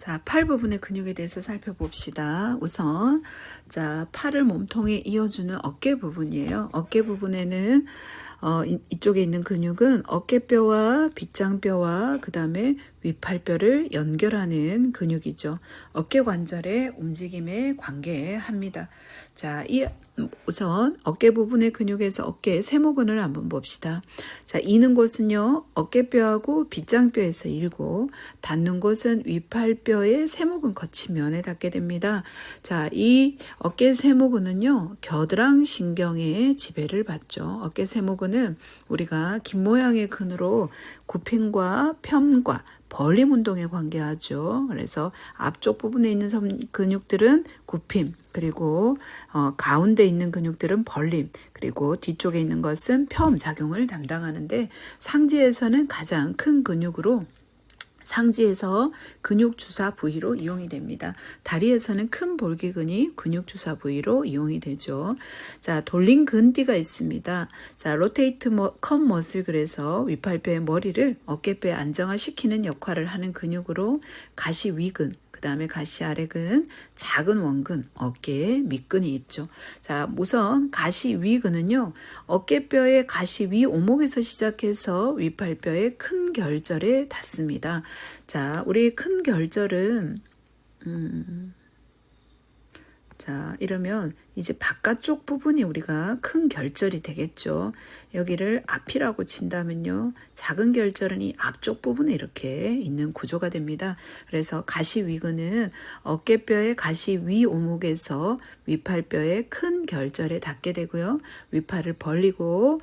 자, 팔 부분의 근육에 대해서 살펴봅시다. 우선, 자, 팔을 몸통에 이어주는 어깨 부분이에요. 어깨 부분에는 이쪽에 있는 근육은 어깨뼈와 빗장뼈와 그 다음에 위팔뼈를 연결하는 근육이죠. 어깨 관절의 움직임에 관계합니다. 자, 우선 어깨 부분의 근육에서 어깨 세모근을 한번 봅시다. 자, 이는 곳은요, 어깨뼈하고 빗장뼈에서 일고, 닿는 곳은 위팔뼈의 세모근 거치면에 닿게 됩니다. 자, 이 어깨 세모근은요, 겨드랑 신경의 지배를 받죠. 어깨 세모근은 우리가 긴 모양의 근으로 굽힘과 펴과 벌림 운동에 관계하죠. 그래서 앞쪽 부분에 있는 근육들은 굽힘, 그리고 가운데 있는 근육들은 벌림, 그리고 뒤쪽에 있는 것은 펴 작용을 담당하는데, 상지에서는 가장 큰 근육으로 상지에서 근육 주사 부위로 이용이 됩니다. 다리에서는 큰 볼기근이 근육 주사 부위로 이용이 되죠. 자, 돌린 근띠가 있습니다. 자, 로테이트 컷 머슬, 그래서 위팔뼈의 머리를 어깨뼈에 안정화시키는 역할을 하는 근육으로 가시 위근, 그 다음에 가시 아래근, 작은 원근, 어깨에 밑근이 있죠. 자, 우선 가시 위근은요, 어깨뼈의 가시 위 오목에서 시작해서 위팔뼈의 큰 결절에 닿습니다. 자, 우리 큰 결절은 자, 이러면 이제 바깥쪽 부분이 우리가 큰 결절이 되겠죠. 여기를 앞이라고 친다면요, 작은 결절은 이 앞쪽 부분에 이렇게 있는 구조가 됩니다. 그래서 가시 위근은 어깨뼈의 가시 위 오목에서 위팔뼈의 큰 결절에 닿게 되고요. 위팔을 벌리고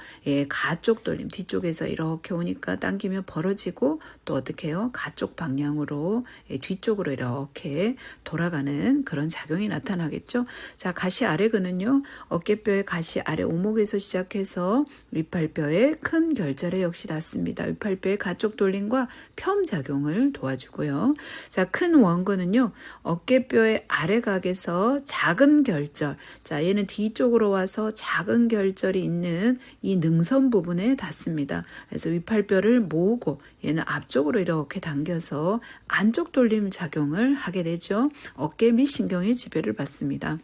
가쪽 돌림, 뒤쪽에서 이렇게 오니까 당기면 벌어지고, 또 어떻게 해요? 가쪽 방향으로 뒤쪽으로 이렇게 돌아가는 그런 작용이 나타나겠죠. 자, 가시 아래근은요, 어깨뼈의 가시 아래 오목에서 시작해서 위팔뼈의 큰 결절에 역시 닿습니다. 위팔뼈의 가쪽 돌림과 펴 작용을 도와주고요. 자, 큰 원근은요, 어깨뼈의 아래각에서 작은 결절, 자, 얘는 뒤쪽으로 와서 작은 결절이 있는 이 능선 부분에 닿습니다. 그래서 위팔뼈를 모으고 얘는 앞쪽으로 이렇게 당겨서 안쪽 돌림 작용을 하게 되죠. 어깨 및 신경의 지배를 받습니다.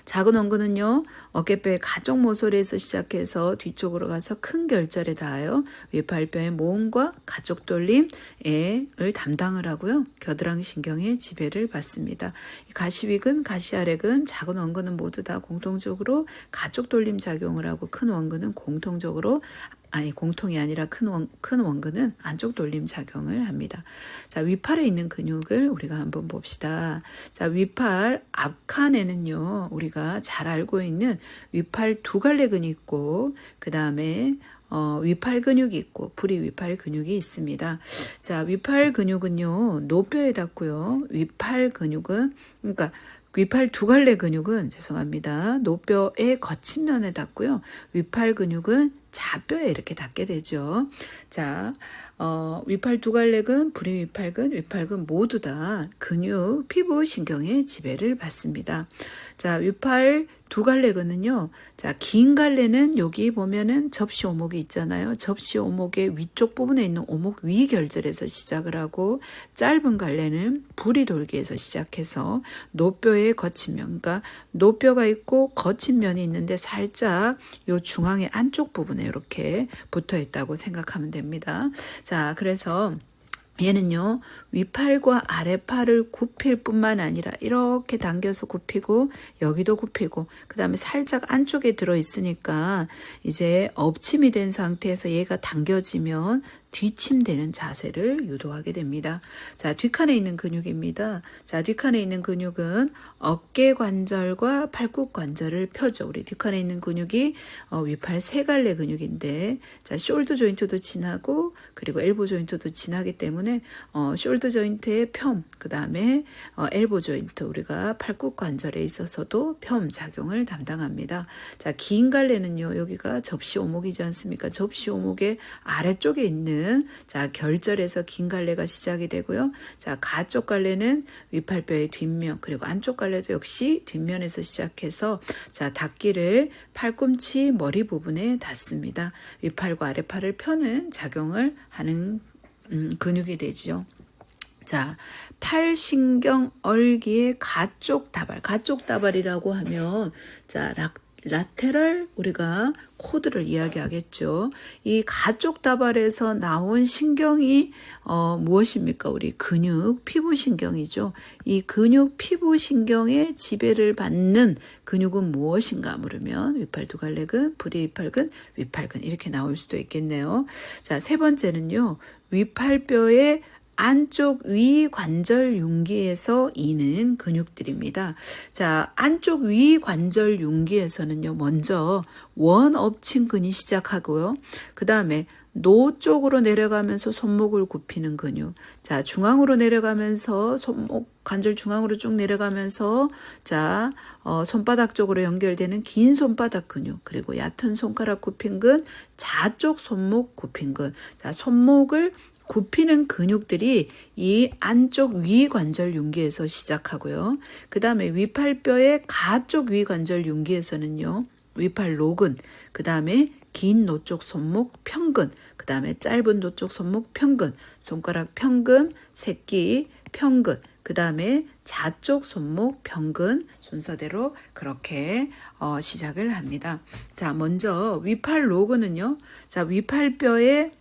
작은 원근은요, 어깨뼈의 가쪽 모서리에서 시작해서 뒤쪽으로 가서 큰 결절에 닿아요. 위팔뼈의 모음과 가쪽 돌림을 담당을 하고요. 겨드랑 신경의 지배를 받습니다. 가시위근, 가시아래근, 작은 원근은 모두 다 공통적으로 가쪽 돌림 작용을 하고, 큰 원근은 공통이 아니라 큰 원근은 안쪽 돌림 작용을 합니다. 자, 위팔에 있는 근육을 우리가 한번 봅시다. 자, 위팔 앞칸에는요, 우리가 잘 알고 있는 위팔 두 갈래근이 있고, 그 다음에 위팔 근육이 있고 부리 위팔 근육이 있습니다. 자, 위팔 근육은요, 노뼈에 닿고요. 위팔 근육은, 그러니까 위팔 두 갈래 근육은, 죄송합니다, 노뼈의 거친 면에 닿고요. 위팔 근육은 자뼈에 이렇게 닿게 되죠. 자, 위팔 두 갈래근, 부리 위팔근, 위팔근 모두 다 근육, 피부, 신경의 지배를 받습니다. 자, 위팔 두 갈래근은요, 자, 긴 갈래는 여기 보면은 접시 오목이 있잖아요. 접시 오목의 위쪽 부분에 있는 오목 위 결절에서 시작을 하고, 짧은 갈래는 부리 돌기에서 시작해서 노뼈의 거친 면, 그러니까 노뼈가 있고 거친 면이 있는데 살짝 요 중앙의 안쪽 부분에 이렇게 붙어 있다고 생각하면 됩니다. 자, 그래서 얘는요, 위팔과 아래팔을 굽힐 뿐만 아니라 이렇게 당겨서 굽히고, 여기도 굽히고, 그 다음에 살짝 안쪽에 들어있으니까 이제 엎침이 된 상태에서 얘가 당겨지면 뒤침되는 자세를 유도하게 됩니다. 자, 뒷칸에 있는 근육입니다. 자, 뒷칸에 있는 근육은 어깨 관절과 팔굽 관절을 펴죠. 우리 뒷칸에 있는 근육이 위팔 세 갈래 근육인데, 자, 숄더 조인트도 지나고, 그리고 엘보 조인트도 지나기 때문에 숄더 조인트의 펴, 그 다음에 엘보 조인트, 우리가 팔굽 관절에 있어서도 펴 작용을 담당합니다. 자, 긴 갈래는요, 여기가 접시 오목이지 않습니까? 접시 오목의 아래쪽에 있는, 자, 결절에서 긴 갈래가 시작이 되고요. 자, 가쪽 갈래는 위팔뼈의 뒷면, 그리고 안쪽 갈래도 역시 뒷면에서 시작해서, 자, 닿기를 팔꿈치 머리 부분에 닿습니다. 위팔과 아래팔을 펴는 작용을 하는 근육이 되죠. 자, 팔신경 얼기의 가쪽 다발. 가쪽 다발이라고 하면 자, 라테럴 우리가 코드를 이야기하겠죠. 이 가쪽 다발에서 나온 신경이 무엇입니까? 우리 근육, 피부신경이죠. 이 근육, 피부신경의 지배를 받는 근육은 무엇인가 물으면 위팔두갈래근, 불이위팔근, 위팔근 이렇게 나올 수도 있겠네요. 자, 세 번째는요. 위팔뼈의 안쪽 위 관절 융기에서 이는 근육들입니다. 자, 안쪽 위 관절 융기에서는요, 먼저 원업칭근이 시작하고요. 그 다음에 노 쪽으로 내려가면서 손목을 굽히는 근육. 자, 중앙으로 내려가면서 손목 관절 중앙으로 쭉 내려가면서 자, 손바닥 쪽으로 연결되는 긴 손바닥 근육, 그리고 얕은 손가락 굽힌근, 좌쪽 손목 굽힌근. 자, 손목을 굽히는 근육들이 이 안쪽 위관절 융기에서 시작하고요. 그 다음에 위팔뼈의 가쪽 위관절 융기에서는요. 위팔로근, 그 다음에 긴 노쪽 손목 평근, 그 다음에 짧은 노쪽 손목 평근, 손가락 평근, 새끼 평근, 그 다음에 좌쪽 손목 평근 순서대로 그렇게 시작을 합니다. 자, 먼저 위팔로근은요. 자, 위팔뼈의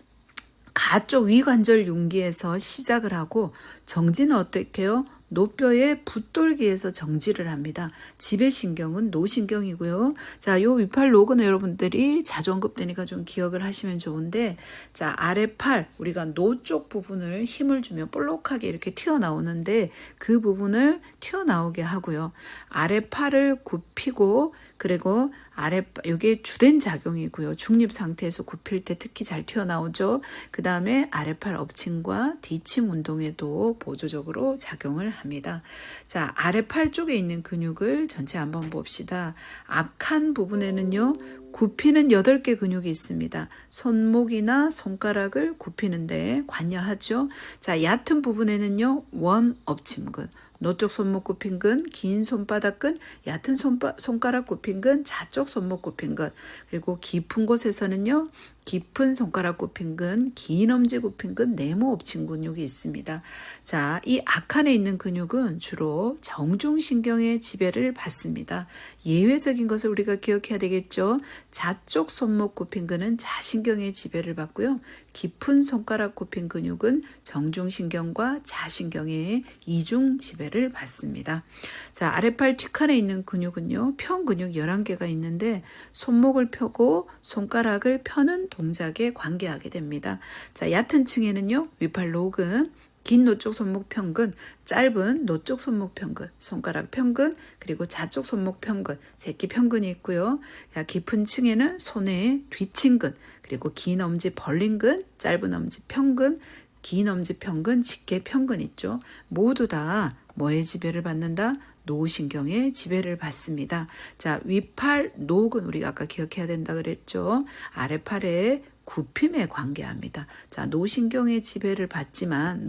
가쪽 위관절 융기에서 시작을 하고 정지는 어떻게 해요? 노뼈의 붓돌기에서 정지를 합니다. 지배신경은 노신경이고요. 자, 요 위팔로그는 여러분들이 자주 언급되니까 좀 기억을 하시면 좋은데, 자, 아래팔 우리가 노 쪽 부분을 힘을 주면 볼록하게 이렇게 튀어나오는데 그 부분을 튀어나오게 하고요. 아래팔을 굽히고 그리고 이게 주된 작용이고요. 중립 상태에서 굽힐 때 특히 잘 튀어나오죠. 그 다음에 아래팔 엎침과 뒤침 운동에도 보조적으로 작용을 합니다. 자, 아래팔 쪽에 있는 근육을 전체 한번 봅시다. 앞칸 부분에는요. 굽히는 8개 근육이 있습니다. 손목이나 손가락을 굽히는데 관여하죠. 자, 얕은 부분에는요. 원엎침근, 노쪽 손목 굽힌근, 긴 손바닥근, 얕은 손가락 굽힌근, 좌쪽 손목 굽힌근, 그리고 깊은 곳에서는요. 깊은 손가락 굽힌근, 긴 엄지 굽힌근, 네모 엎친 근육이 있습니다. 자, 이 악칸에 있는 근육은 주로 정중신경의 지배를 받습니다. 예외적인 것을 우리가 기억해야 되겠죠. 좌쪽 손목 굽힌근은 자신경의 지배를 받고요. 깊은 손가락 굽힌 근육은 정중신경과 자신경의 이중 지배를 받습니다. 자, 아래팔 뒷칸에 있는 근육은요. 편 근육 11개가 있는데 손목을 펴고 손가락을 펴는 동작에 관계하게 됩니다. 자, 얕은 층에는요. 위팔로근, 긴 노쪽 손목 평근, 짧은 노쪽 손목 평근, 손가락 평근, 그리고 좌쪽 손목 평근, 새끼 평근이 있고요. 깊은 층에는 손의 뒤친근, 그리고 긴 엄지 벌린근, 짧은 엄지 평근, 긴 엄지 평근, 직계 평근 있죠. 모두 다 뭐의 지배를 받는다? 노신경의 지배를 받습니다. 자, 위팔 녹은 우리가 아까 기억해야 된다 그랬죠. 아래팔의 굽힘에 관계합니다. 자, 노신경의 지배를 받지만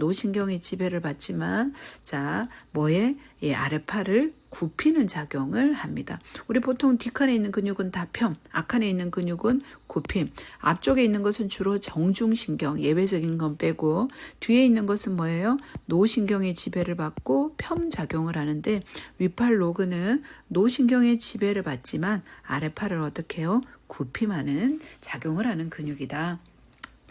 자, 뭐에 아래팔을 굽히는 작용을 합니다. 우리 보통 뒷칸에 있는 근육은 다 펴, 앞칸에 있는 근육은 굽힘, 앞쪽에 있는 것은 주로 정중신경, 예외적인 건 빼고 뒤에 있는 것은 뭐예요? 노신경의 지배를 받고 펴 작용을 하는데 위팔로그는 노신경의 지배를 받지만 아래팔을 어떻게 해요? 굽힘하는 작용을 하는 근육이다.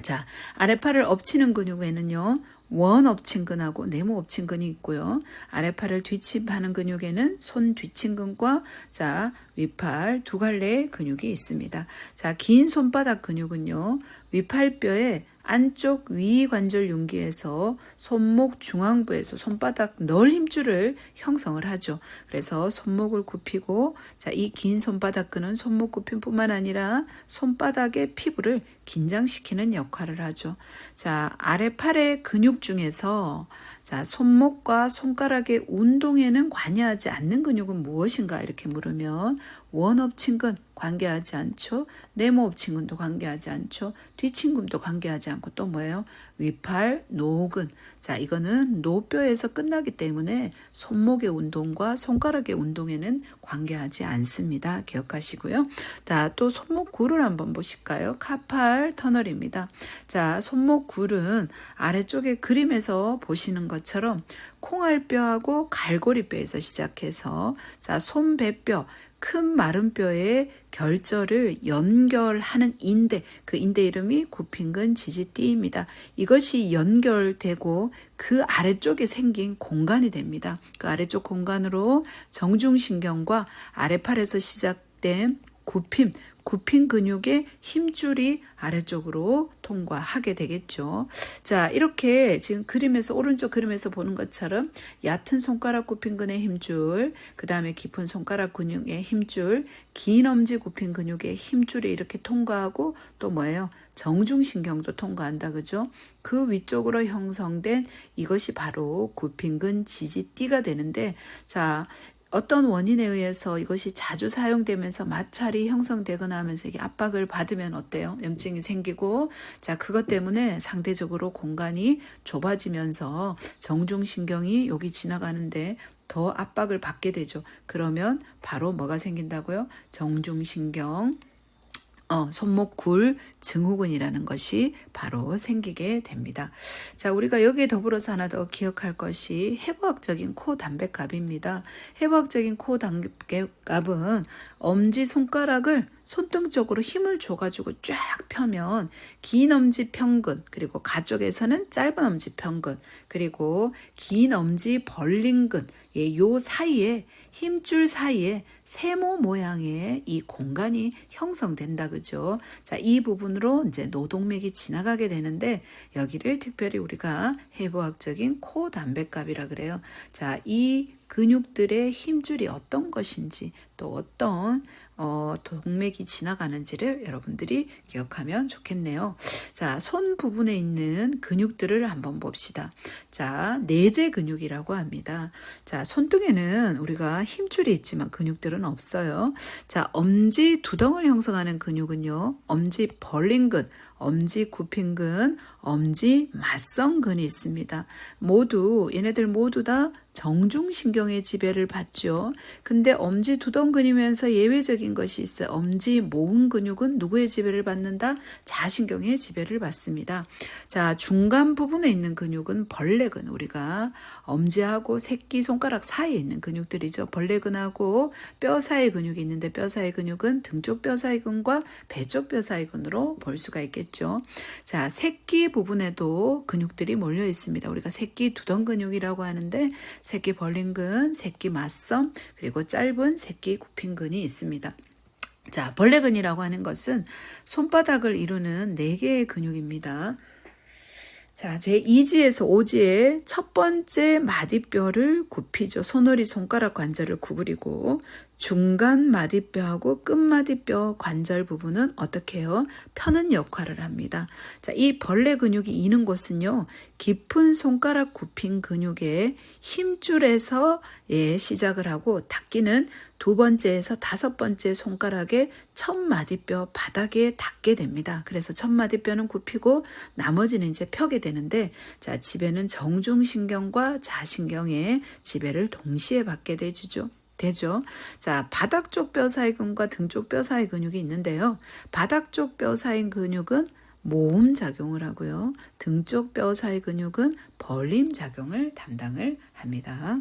자, 아래팔을 엎치는 근육에는요. 원엎친근하고 네모엎친근이 있고요. 아래팔을 뒤침하는 근육에는 손 뒤침근과 자, 위팔 두 갈래의 근육이 있습니다. 자, 긴 손바닥 근육은요. 위팔뼈의 안쪽 위관절 융기에서 손목 중앙부에서 손바닥 널 힘줄을 형성을 하죠. 그래서 손목을 굽히고 자, 이 긴 손바닥 끈은 손목 굽힘뿐만 아니라 손바닥의 피부를 긴장시키는 역할을 하죠. 자, 아래팔의 근육 중에서 자, 손목과 손가락의 운동에는 관여하지 않는 근육은 무엇인가 이렇게 물으면 원엎친근 관계하지 않죠. 네모엎친근도 관계하지 않죠. 뒤친근도 관계하지 않고 또 뭐예요? 위팔, 노근. 자, 이거는 노뼈에서 끝나기 때문에 손목의 운동과 손가락의 운동에는 관계하지 않습니다. 기억하시고요. 자, 또 손목굴을 한번 보실까요? 카팔 터널입니다. 자, 손목굴은 아래쪽에 그림에서 보시는 것처럼 콩알뼈하고 갈고리뼈에서 시작해서 자, 손배뼈, 큰 마른 뼈의 결절을 연결하는 인대, 그 인대 이름이 구핀근 지지띠입니다. 이것이 연결되고 그 아래쪽에 생긴 공간이 됩니다. 그 아래쪽 공간으로 정중신경과 아래팔에서 시작된 굽힌 근육의 힘줄이 아래쪽으로 통과하게 되겠죠. 자, 이렇게 지금 그림에서 오른쪽 그림에서 보는 것처럼 얕은 손가락 굽힌근의 힘줄, 그 다음에 깊은 손가락 근육의 힘줄, 긴 엄지 굽힌 근육의 힘줄이 이렇게 통과하고 또 뭐예요? 정중신경도 통과한다. 그죠? 그 위쪽으로 형성된 이것이 바로 굽힌근 지지띠가 되는데, 자, 어떤 원인에 의해서 이것이 자주 사용되면서 마찰이 형성되거나 하면서 이게 압박을 받으면 어때요? 염증이 생기고, 자, 그것 때문에 상대적으로 공간이 좁아지면서 정중신경이 여기 지나가는데 더 압박을 받게 되죠. 그러면 바로 뭐가 생긴다고요? 정중신경, 손목굴 증후군이라는 것이 바로 생기게 됩니다. 자, 우리가 여기에 더불어서 하나 더 기억할 것이 해부학적인 코 담뱃갑입니다. 해부학적인 코 담뱃갑은 엄지 손가락을 손등 쪽으로 힘을 줘가지고 쫙 펴면 긴 엄지 평근, 그리고 가쪽에서는 짧은 엄지 평근, 그리고 긴 엄지 벌린근, 요 사이에 힘줄 사이에 세모 모양의 이 공간이 형성된다. 그죠? 자, 이 부분으로 이제 노동맥이 지나가게 되는데 여기를 특별히 우리가 해부학적인 코 담뱃갑이라 그래요. 자, 이 근육들의 힘줄이 어떤 것인지 또 어떤 동맥이 지나가는지를 여러분들이 기억하면 좋겠네요. 자, 손 부분에 있는 근육들을 한번 봅시다. 자, 내재 근육이라고 합니다. 자, 손등에는 우리가 힘줄이 있지만 근육들은 없어요. 자, 엄지 두덩을 형성하는 근육은요, 엄지 벌린근, 엄지 굽힌근, 엄지 맞성근이 있습니다. 얘네들 모두 다 정중신경의 지배를 받죠. 근데 엄지 두덩근이면서 예외적인 것이 있어요. 엄지 모음 근육은 누구의 지배를 받는다? 자신경의 지배를 받습니다. 자, 중간 부분에 있는 근육은 벌레근, 우리가 엄지하고 새끼손가락 사이에 있는 근육들이죠. 벌레근하고 뼈 사이 근육이 있는데 뼈 사이 근육은 등쪽 뼈 사이 근과 배쪽 뼈 사이 근으로 볼 수가 있겠죠. 자, 새끼 부분에도 근육들이 몰려 있습니다. 우리가 새끼 두덩 근육이라고 하는데 새끼 벌린근, 새끼 맞섬, 그리고 짧은 새끼 굽힌근이 있습니다. 자, 벌레근이라고 하는 것은 손바닥을 이루는 4개의 근육입니다. 자, 제2지에서 5지의 첫 번째 마디뼈를 굽히죠. 손허리 손가락 관절을 구부리고 중간 마디뼈하고 끝 마디뼈 관절 부분은 어떻게 해요? 펴는 역할을 합니다. 자, 이 벌레 근육이 있는 곳은요, 깊은 손가락 굽힌 근육의 힘줄에서 시작을 하고 닿기는 2번째에서 5번째 손가락의 첫 마디뼈 바닥에 닿게 됩니다. 그래서 첫 마디뼈는 굽히고 나머지는 이제 펴게 되는데, 자, 지배는 정중신경과 자신경의 지배를 동시에 받게 되죠. 자, 바닥 쪽 뼈 사이 근과 등 쪽 뼈 사이 근육이 있는데요. 바닥 쪽 뼈 사이 근육은 모음 작용을 하고요. 등 쪽 뼈 사이 근육은 벌림 작용을 담당을 합니다.